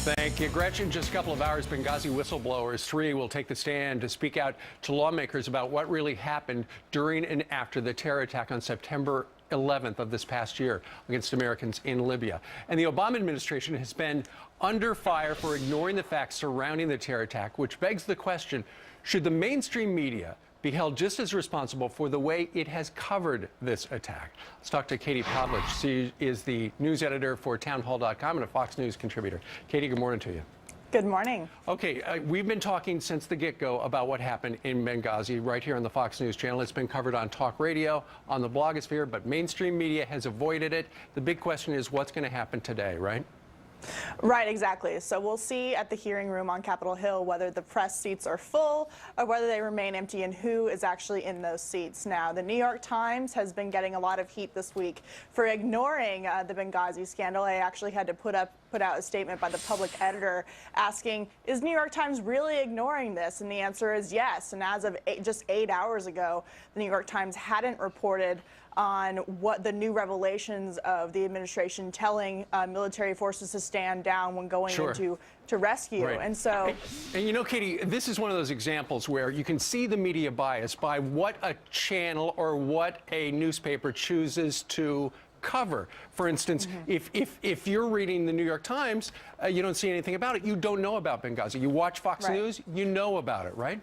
Thank you, Gretchen. Just a couple of hours, Benghazi whistleblowers 3 will take the stand to speak out to lawmakers about what really happened during and after the terror attack on September 11th of this past year against Americans in Libya. And the Obama administration has been under fire for ignoring the facts surrounding the terror attack, which begs the question, should the mainstream media be held just as responsible for the way it has covered this attack? Let's talk to Katie Pavlich. She is the news editor for townhall.com and a Fox News contributor. Katie, good morning to you. Good morning. Okay, we've been talking since the get-go about what happened in Benghazi right here on the Fox News channel. It's been covered on talk radio, on the blogosphere, but mainstream media has avoided it. The big question is what's going to happen today, right? Right, exactly. So we'll see at the hearing room on Capitol Hill whether the press seats are full or whether they remain empty and who is actually in those seats. Now, the New York Times has been getting a lot of heat this week for ignoring the Benghazi scandal. I actually had to put out a statement by the public editor asking, is New York Times really ignoring this? And the answer is yes. And as of just 8 hours ago, the New York Times hadn't reported on what the new revelations of the administration telling military forces to stand down when going into rescue. Right. And so, and you know, Katie, this is one of those examples where you can see the media bias by what a channel or what a newspaper chooses to cover. For instance, if you're reading the New York Times, you don't see anything about it. You don't know about Benghazi. You watch Fox News, you know about it, right?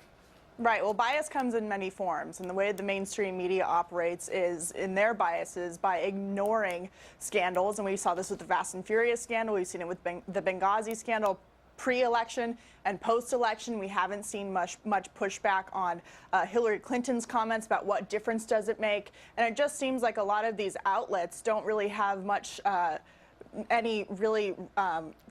Right. Well, bias comes in many forms, and the way the mainstream media operates is in their biases by ignoring scandals. And we saw this with the Fast and Furious scandal. We've seen it with the Benghazi scandal pre-election and post-election. We haven't seen much pushback on Hillary Clinton's comments about what difference does it make. And it just seems like a lot of these outlets don't really have much any really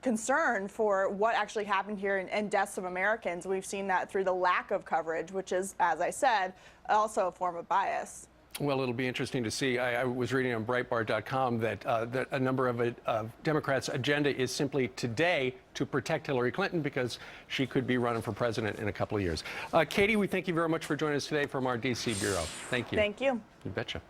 concern for what actually happened here and deaths of Americans. We've seen that through the lack of coverage, which is, as I said, also a form of bias. Well, it'll be interesting to see. I was reading on Breitbart.com that a number of Democrats' agenda is simply today to protect Hillary Clinton because she could be running for president in a couple of years. Katie, we thank you very much for joining us today from our D.C. bureau. Thank you. Thank you. You betcha.